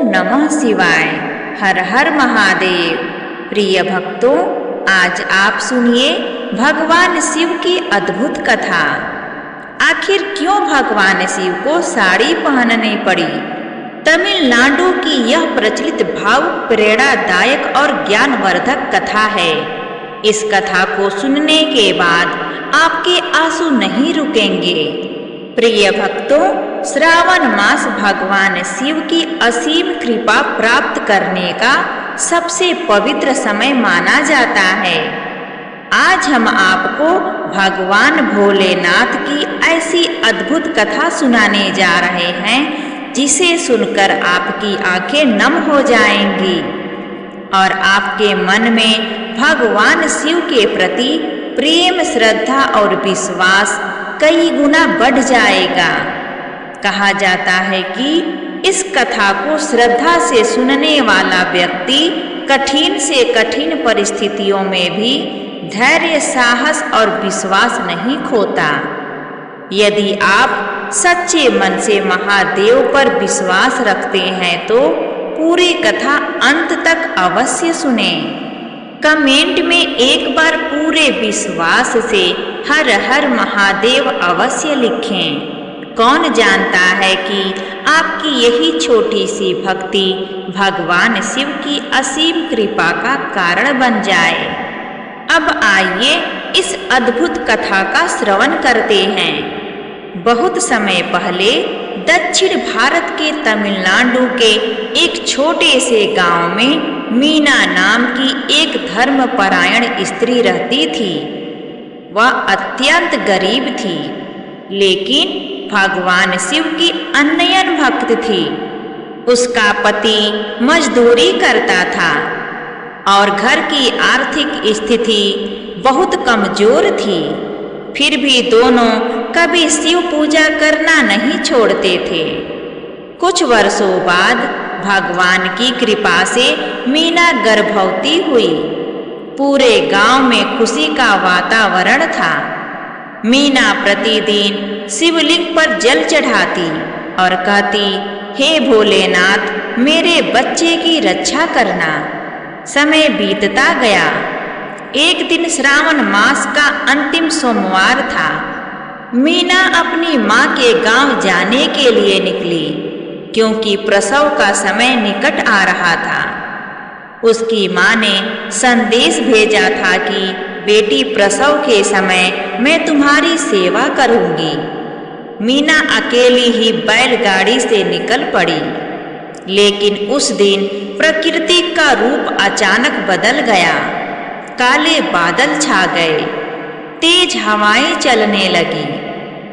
नमः शिवाय। हर हर महादेव। प्रिय भक्तों, आज आप सुनिए भगवान शिव की अद्भुत कथा। आखिर क्यों भगवान शिव को साड़ी पहननी पड़ी? तमिलनाडु की यह प्रचलित भावुक, प्रेरणादायक और ज्ञानवर्धक कथा है। इस कथा को सुनने के बाद आपके आंसू नहीं रुकेंगे। प्रिय भक्तों, श्रावण मास भगवान शिव की असीम कृपा प्राप्त करने का सबसे पवित्र समय माना जाता है। आज हम आपको भगवान भोलेनाथ की ऐसी अद्भुत कथा सुनाने जा रहे हैं जिसे सुनकर आपकी आंखें नम हो जाएंगी और आपके मन में भगवान शिव के प्रति प्रेम, श्रद्धा और विश्वास कई गुना बढ़ जाएगा। कहा जाता है कि इस कथा को श्रद्धा से सुनने वाला व्यक्ति कठिन से कठिन परिस्थितियों में भी धैर्य, साहस और विश्वास नहीं खोता। यदि आप सच्चे मन से महादेव पर विश्वास रखते हैं तो पूरी कथा अंत तक अवश्य सुनें। कमेंट में एक बार पूरे विश्वास से हर हर महादेव अवश्य लिखें। कौन जानता है कि आपकी यही छोटी सी भक्ति भगवान शिव की असीम कृपा का कारण बन जाए। अब आइए इस अद्भुत कथा का श्रवण करते हैं। बहुत समय पहले दक्षिण भारत के तमिलनाडु के एक छोटे से गांव में मीना नाम की एक धर्मपरायण स्त्री रहती थी। वह अत्यंत गरीब थी, लेकिन भगवान शिव की अनन्य भक्त थी। उसका पति मजदूरी करता था और घर की आर्थिक स्थिति बहुत कमजोर थी। फिर भी दोनों कभी शिव पूजा करना नहीं छोड़ते थे। कुछ वर्षों बाद भगवान की कृपा से मीना गर्भवती हुई। पूरे गांव में खुशी का वातावरण था। मीना प्रतिदिन शिवलिंग पर जल चढ़ाती और कहती, हे भोलेनाथ, मेरे बच्चे की रक्षा करना। समय बीतता गया। एक दिन श्रावण मास का अंतिम सोमवार था। मीना अपनी माँ के गांव जाने के लिए निकली, क्योंकि प्रसव का समय निकट आ रहा था। उसकी माँ ने संदेश भेजा था कि बेटी, प्रसव के समय मैं तुम्हारी सेवा करूंगी। मीना अकेली ही बैलगाड़ी से निकल पड़ी, लेकिन उस दिन प्रकृति का रूप अचानक बदल गया। काले बादल छा गए, तेज हवाएं चलने लगी,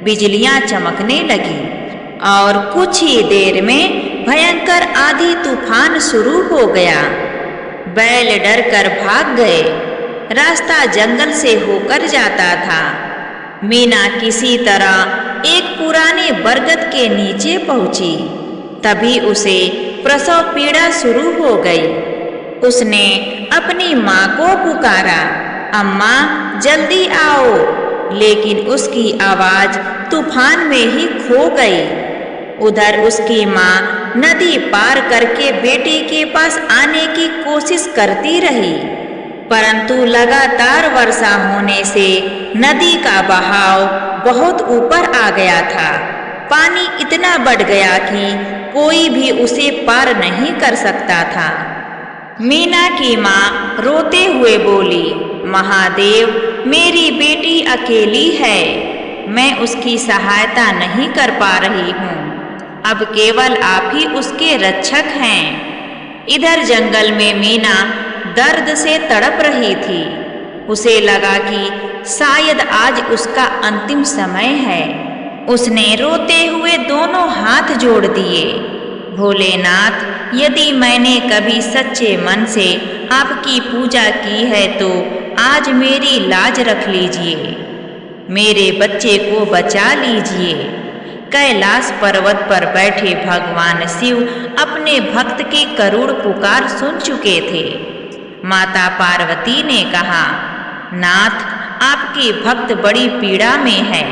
बिजलियां चमकने लगी और कुछ ही देर में भयंकर आंधी तूफान शुरू हो गया। बैल डरकर भाग गए। रास्ता जंगल से होकर जाता था। मीना किसी तरह एक पुराने बरगद के नीचे पहुंची। तभी उसे प्रसव पीड़ा शुरू हो गई। उसने अपनी माँ को पुकारा, अम्मा जल्दी आओ, लेकिन उसकी आवाज तूफान में ही खो गई। उधर उसकी माँ नदी पार करके बेटे के पास आने की कोशिश करती रही, परंतु लगातार वर्षा होने से नदी का बहाव बहुत ऊपर आ गया था। पानी इतना बढ़ गया कि कोई भी उसे पार नहीं कर सकता था। मीना की माँ रोते हुए बोली, महादेव, मेरी बेटी अकेली है, मैं उसकी सहायता नहीं कर पा रही हूँ। अब केवल आप ही उसके रक्षक हैं। इधर जंगल में मीना दर्द से तड़प रही थी। उसे लगा कि शायद आज उसका अंतिम समय है। उसने रोते हुए दोनों हाथ जोड़ दिए, भोलेनाथ, यदि मैंने कभी सच्चे मन से आपकी पूजा की है तो आज मेरी लाज रख लीजिए, मेरे बच्चे को बचा लीजिए। कैलाश पर्वत पर बैठे भगवान शिव अपने भक्त की करुण पुकार सुन चुके थे। माता पार्वती ने कहा, नाथ, आपकी भक्त बड़ी पीड़ा में है।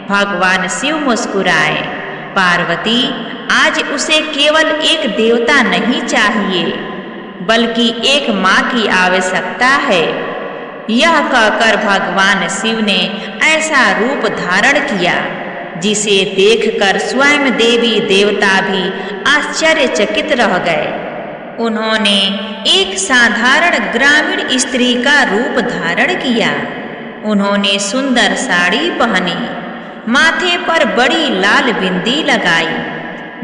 भगवान शिव मुस्कुराए, पार्वती, आज उसे केवल एक देवता नहीं चाहिए, बल्कि एक माँ की आवश्यकता है। यह कहकर भगवान शिव ने ऐसा रूप धारण किया जिसे देखकर स्वयं देवी देवता भी आश्चर्यचकित रह गए। उन्होंने एक साधारण ग्रामीण स्त्री का रूप धारण किया। उन्होंने सुंदर साड़ी पहनी, माथे पर बड़ी लाल बिंदी लगाई,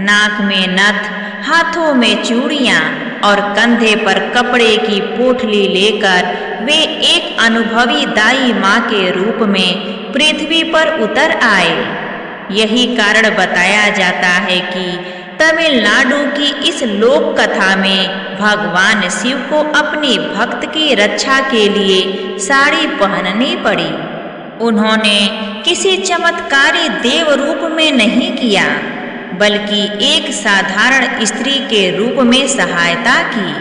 नाक में नथ, हाथों में चूड़ियां और कंधे पर कपड़े की पोटली लेकर वे एक अनुभवी दाई माँ के रूप में पृथ्वी पर उतर आए। यही कारण बताया जाता है कि तमिलनाडु की इस लोक कथा में भगवान शिव को अपने भक्त की रक्षा के लिए साड़ी पहननी पड़ी। उन्होंने किसी चमत्कारी देव रूप में नहीं किया, बल्कि एक साधारण स्त्री के रूप में सहायता की,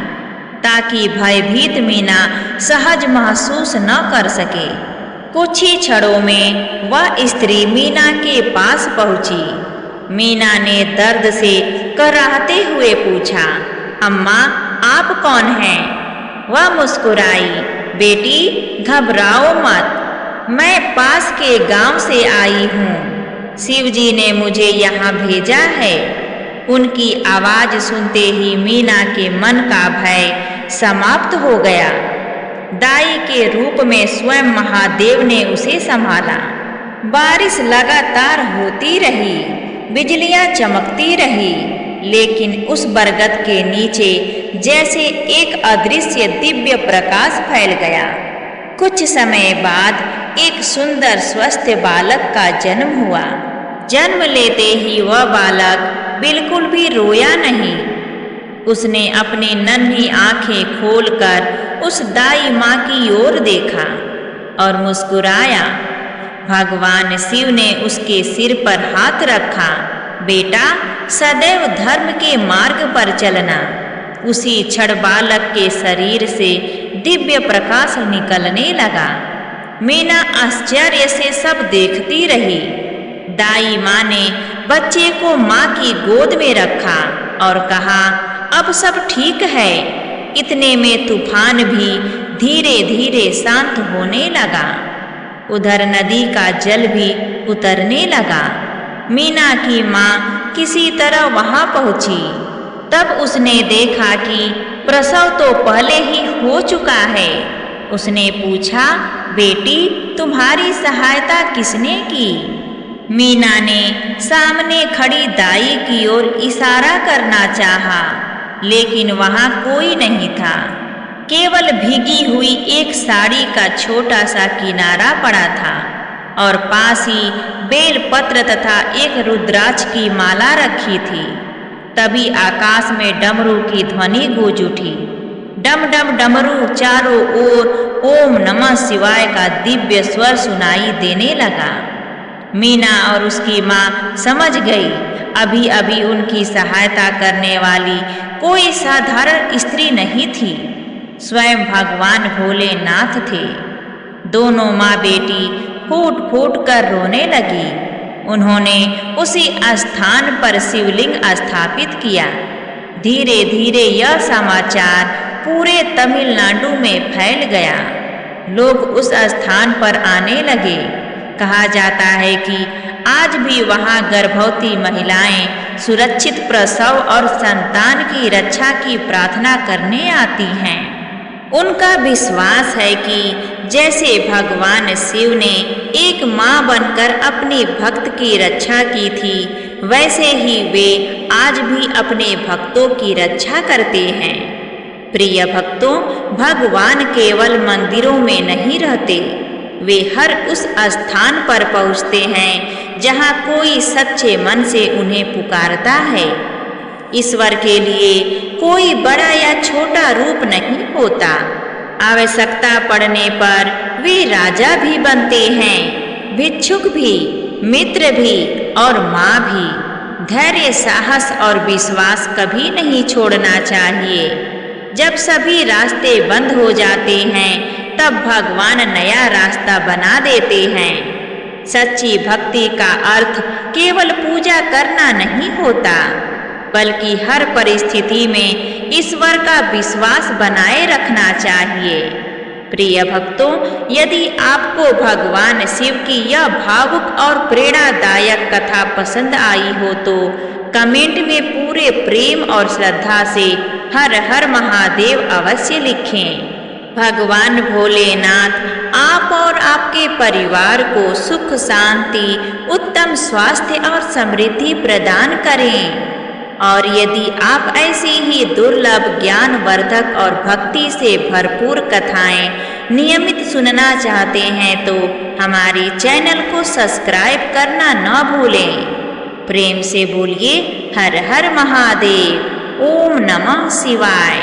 ताकि भयभीत मीना सहज महसूस न कर सके। कुछ ही क्षणों में वह स्त्री मीना के पास पहुंची। मीना ने दर्द से कराहते हुए पूछा, अम्मा आप कौन हैं? वह मुस्कुराई, बेटी घबराओ मत, मैं पास के गांव से आई हूँ। शिव जी ने मुझे यहाँ भेजा है। उनकी आवाज सुनते ही मीना के मन का भय समाप्त हो गया। दाई के रूप में स्वयं महादेव ने उसे संभाला। बारिश लगातार होती रही, बिजलियां चमकती रही, लेकिन उस बरगद के नीचे जैसे एक अदृश्य दिव्य प्रकाश फैल गया। कुछ समय बाद एक सुंदर स्वस्थ बालक का जन्म हुआ। जन्म लेते ही वह बालक बिल्कुल भी रोया नहीं। उसने अपनी नन्ही आंखें खोलकर उस दाई माँ की ओर देखा और मुस्कुराया। भगवान शिव ने उसके सिर पर हाथ रखा। बेटा, सदैव धर्म के मार्ग पर चलना। उसी क्षण बालक के शरीर से दिव्य प्रकाश निकलने लगा। मीना आश्चर्य से सब देखती रही। दाई माँ ने बच्चे को माँ की गोद में रखा और कहा, अब सब ठीक है। इतने में तूफान भी धीरे धीरे शांत होने लगा। उधर नदी का जल भी उतरने लगा। मीना की माँ किसी तरह वहां पहुंची। तब उसने देखा कि प्रसव तो पहले ही हो चुका है। उसने पूछा, बेटी तुम्हारी सहायता किसने की? मीना ने सामने खड़ी दाई की ओर इशारा करना चाहा, लेकिन वहां कोई नहीं था। केवल भीगी हुई एक साड़ी का छोटा सा किनारा पड़ा था और पास ही बेलपत्र तथा एक रुद्राक्ष की माला रखी थी। तभी आकाश में डमरू की ध्वनि गूंज उठी। डम डम डमरू चारों ओर ओम नमः शिवाय का दिव्य स्वर सुनाई देने लगा। मीना और उसकी माँ समझ गई, अभी अभी उनकी सहायता करने वाली कोई साधारण स्त्री नहीं थी, स्वयं भगवान भोलेनाथ थे। दोनों माँ बेटी फूट फूट कर रोने लगी। उन्होंने उसी स्थान पर शिवलिंग स्थापित किया। धीरे धीरे यह समाचार पूरे तमिलनाडु में फैल गया। लोग उस स्थान पर आने लगे। कहा जाता है कि आज भी वहां गर्भवती महिलाएं सुरक्षित प्रसव और संतान की रक्षा की प्रार्थना करने आती हैं। उनका विश्वास है कि जैसे भगवान शिव ने एक मां बनकर अपने भक्त की रक्षा की थी, वैसे ही वे आज भी अपने भक्तों की रक्षा करते हैं। प्रिय भक्तों, भगवान केवल मंदिरों में नहीं रहते, वे हर उस स्थान पर पहुँचते हैं जहाँ कोई सच्चे मन से उन्हें पुकारता है। ईश्वर के लिए कोई बड़ा या छोटा रूप नहीं होता। आवश्यकता पड़ने पर वे राजा भी बनते हैं, भिक्षुक भी, मित्र भी और माँ भी। धैर्य, साहस और विश्वास कभी नहीं छोड़ना चाहिए। जब सभी रास्ते बंद हो जाते हैं, तब भगवान नया रास्ता बना देते हैं। सच्ची भक्ति का अर्थ केवल पूजा करना नहीं होता, बल्कि हर परिस्थिति में ईश्वर का विश्वास बनाए रखना चाहिए। प्रिय भक्तों, यदि आपको भगवान शिव की यह भावुक और प्रेरणादायक कथा पसंद आई हो तो कमेंट में पूरे प्रेम और श्रद्धा से हर हर महादेव अवश्य लिखें। भगवान भोलेनाथ आप और आपके परिवार को सुख शांति, उत्तम स्वास्थ्य और समृद्धि प्रदान करें। और यदि आप ऐसी ही दुर्लभ, ज्ञानवर्धक और भक्ति से भरपूर कथाएं नियमित सुनना चाहते हैं तो हमारे चैनल को सब्सक्राइब करना न भूलें। प्रेम से बोलिए हर हर महादेव। ओम नमः शिवाय।